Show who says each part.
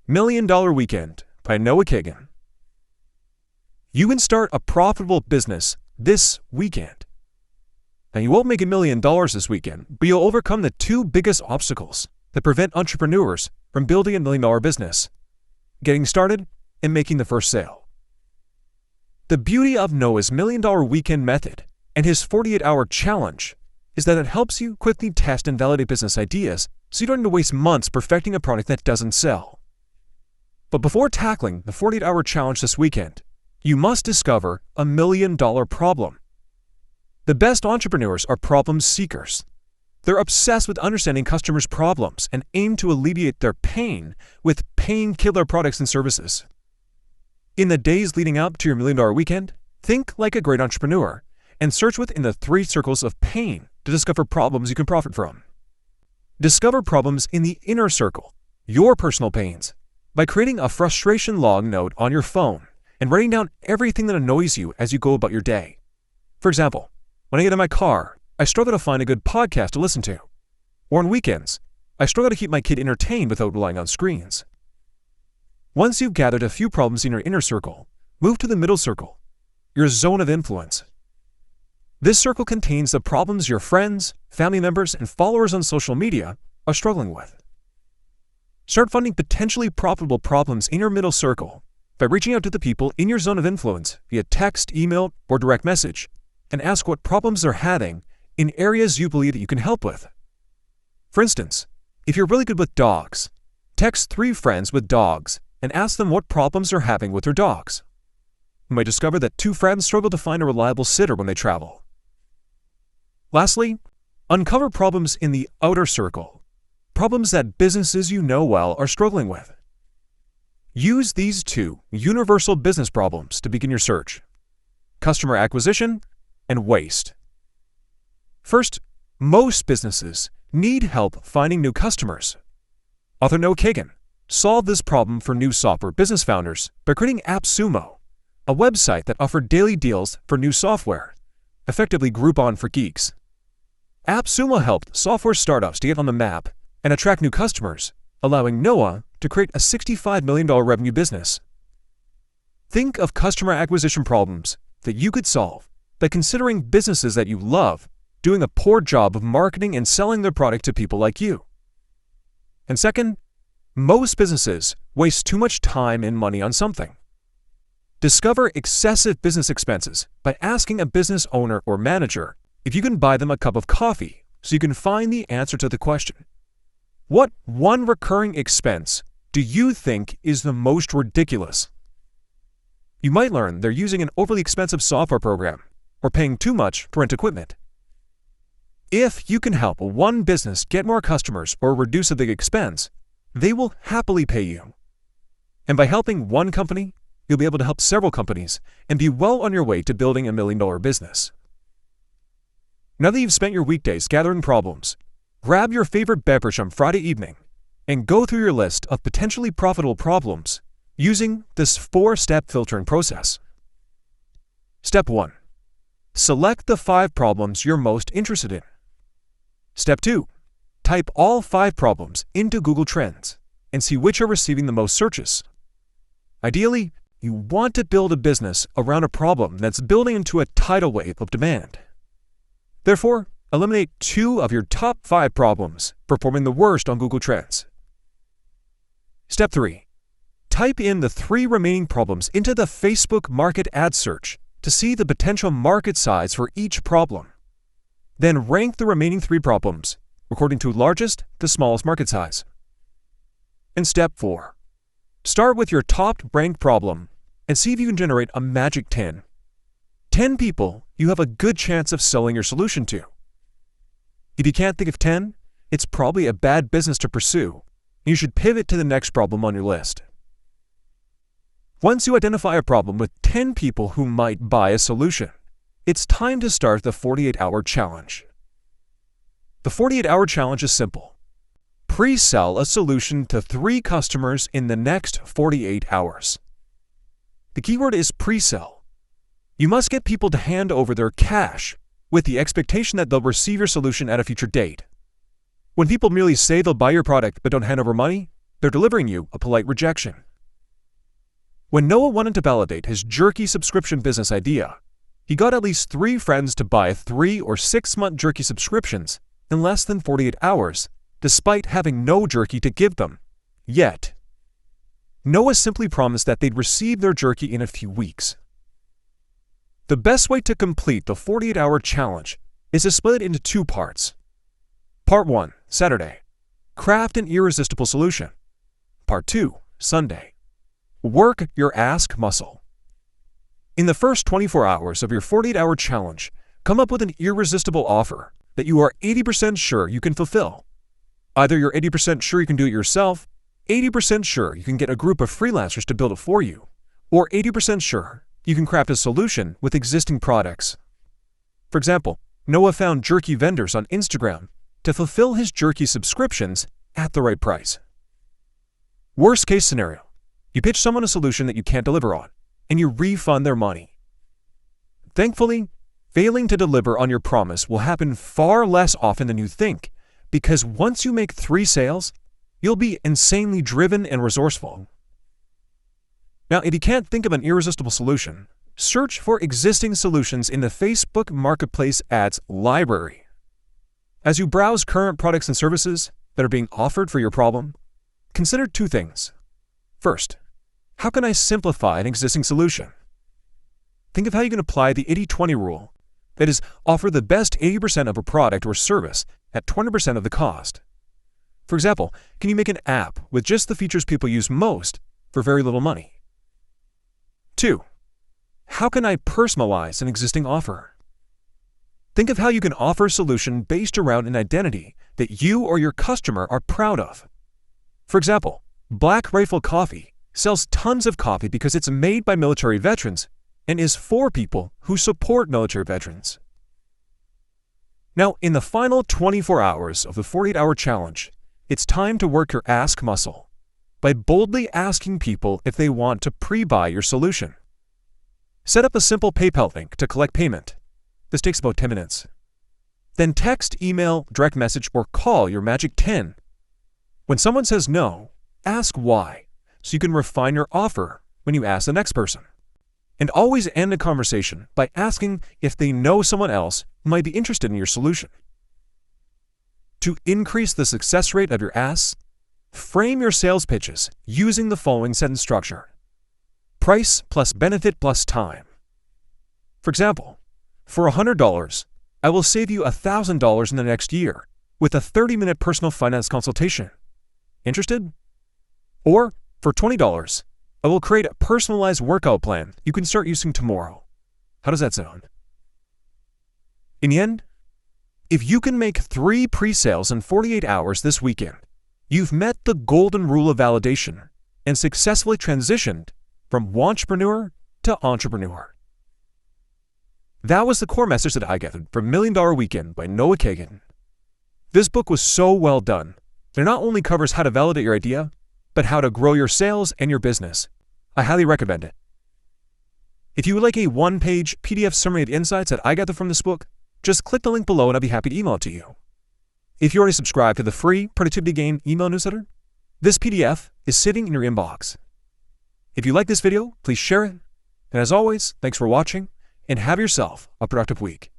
Speaker 1: $1 Million Weekend by Noah Kagan. You can start a profitable business this weekend. Now, you won't make $1 million this weekend, but you'll overcome the two biggest obstacles that prevent entrepreneurs from building $1 million business: getting started and making the first sale. The beauty of Noah's $1 Million Weekend method and his 48-hour challenge is that it helps you quickly test and validate business ideas so you don't need to waste months perfecting a product that doesn't sell. But before tackling the 48-hour challenge this weekend, you must discover a $1 million problem. The best entrepreneurs are problem seekers. They're obsessed with understanding customers' problems and aim to alleviate their pain with painkiller products and services. In the days leading up to your $1 Million Weekend, think like a great entrepreneur and search within the 3 circles of pain to discover problems you can profit from. Discover problems in the inner circle, your personal pains, by creating a frustration log note on your phone and writing down everything that annoys you as you go about your day. For example, when I get in my car, I struggle to find a good podcast to listen to. Or on weekends, I struggle to keep my kid entertained without relying on screens. Once you've gathered a few problems in your inner circle, move to the middle circle, your zone of influence. This circle contains the problems your friends, family members, and followers on social media are struggling with. Start finding potentially profitable problems in your middle circle by reaching out to the people in your zone of influence via text, email, or direct message, and ask what problems they're having in areas you believe that you can help with. For instance, if you're really good with dogs, text 3 friends with dogs and ask them what problems they're having with their dogs. You might discover that 2 friends struggle to find a reliable sitter when they travel. Lastly, uncover problems in the outer circle, problems that businesses you know well are struggling with. Use these 2 universal business problems to begin your search: customer acquisition and waste. First, most businesses need help finding new customers. Author Noah Kagan solved this problem for new software business founders by creating AppSumo, a website that offered daily deals for new software, effectively Groupon for geeks. AppSumo helped software startups to get on the map and attract new customers, allowing Noah to create a $65 million revenue business. Think of customer acquisition problems that you could solve by considering businesses that you love doing a poor job of marketing and selling their product to people like you. And second, most businesses waste too much time and money on something. Discover excessive business expenses by asking a business owner or manager if you can buy them a cup of coffee so you can find the answer to the question: what one recurring expense do you think is the most ridiculous? You might learn they're using an overly expensive software program or paying too much for rent equipment. If you can help one business get more customers or reduce a big expense, they will happily pay you. And by helping one company, you'll be able to help several companies and be well on your way to building $1 million business. Now that you've spent your weekdays gathering problems, grab your favorite beverage on Friday evening and go through your list of potentially profitable problems using this 4-step filtering process. Step 1. Select the 5 problems you're most interested in. Step 2. Type all 5 problems into Google Trends and see which are receiving the most searches. Ideally, you want to build a business around a problem that's building into a tidal wave of demand. Therefore, eliminate 2 of your top 5 problems performing the worst on Google Trends. Step 3. Type in the 3 remaining problems into the Facebook Market Ad Search to see the potential market size for each problem. Then rank the remaining 3 problems according to largest to smallest market size. And step 4. Start with your top ranked problem and see if you can generate a magic 10. 10 people you have a good chance of selling your solution to. If you can't think of 10, it's probably a bad business to pursue. You should pivot to the next problem on your list. Once you identify a problem with 10 people who might buy a solution, it's time to start the 48-hour challenge. The 48-hour challenge is simple. Pre-sell a solution to 3 customers in the next 48 hours. The keyword is pre-sell. You must get people to hand over their cash with the expectation that they'll receive your solution at a future date. When people merely say they'll buy your product but don't hand over money, they're delivering you a polite rejection. When Noah wanted to validate his jerky subscription business idea, he got at least 3 friends to buy 3 or 6-month jerky subscriptions in less than 48 hours, despite having no jerky to give them. Yet, Noah simply promised that they'd receive their jerky in a few weeks. The best way to complete the 48-hour challenge is to split it into 2 parts. Part 1, Saturday. Craft an irresistible solution. Part 2, Sunday. Work your ask muscle. In the first 24 hours of your 48-hour challenge, come up with an irresistible offer that you are 80% sure you can fulfill. Either you're 80% sure you can do it yourself, 80% sure you can get a group of freelancers to build it for you, or 80% sure you can craft a solution with existing products. For example, Noah found jerky vendors on Instagram to fulfill his jerky subscriptions at the right price. Worst case scenario, you pitch someone a solution that you can't deliver on, and you refund their money. Thankfully, failing to deliver on your promise will happen far less often than you think, because once you make 3 sales, you'll be insanely driven and resourceful. Now, if you can't think of an irresistible solution, search for existing solutions in the Facebook Marketplace Ads library. As you browse current products and services that are being offered for your problem, consider 2 things. First, how can I simplify an existing solution? Think of how you can apply the 80-20 rule, that is, offer the best 80% of a product or service at 20% of the cost. For example, can you make an app with just the features people use most for very little money? 2. How can I personalize an existing offer? Think of how you can offer a solution based around an identity that you or your customer are proud of. For example, Black Rifle Coffee sells tons of coffee because it's made by military veterans and is for people who support military veterans. Now, in the final 24 hours of the 48-hour challenge, it's time to work your ask muscle by boldly asking people if they want to pre-buy your solution. Set up a simple PayPal link to collect payment. This takes about 10 minutes. Then text, email, direct message, or call your magic 10. When someone says no, ask why, so you can refine your offer when you ask the next person. And always end a conversation by asking if they know someone else who might be interested in your solution. To increase the success rate of your asks, frame your sales pitches using the following sentence structure: price plus benefit plus time. For example, for $100, I will save you $1,000 in the next year with a 30-minute personal finance consultation. Interested? Or, for $20, I will create a personalized workout plan you can start using tomorrow. How does that sound? In the end, if you can make 3 pre-sales in 48 hours this weekend, you've met the golden rule of validation and successfully transitioned from wantrepreneur to entrepreneur. That was the core message that I gathered from $1 Million Weekend by Noah Kagan. This book was so well done that it not only covers how to validate your idea, but how to grow your sales and your business. I highly recommend it. If you would like a 1-page PDF summary of the insights that I gathered from this book, just click the link below and I'll be happy to email it to you. If you already subscribed to the free Productivity Game email newsletter, this PDF is sitting in your inbox. If you like this video, please share it. And as always, thanks for watching and have yourself a productive week.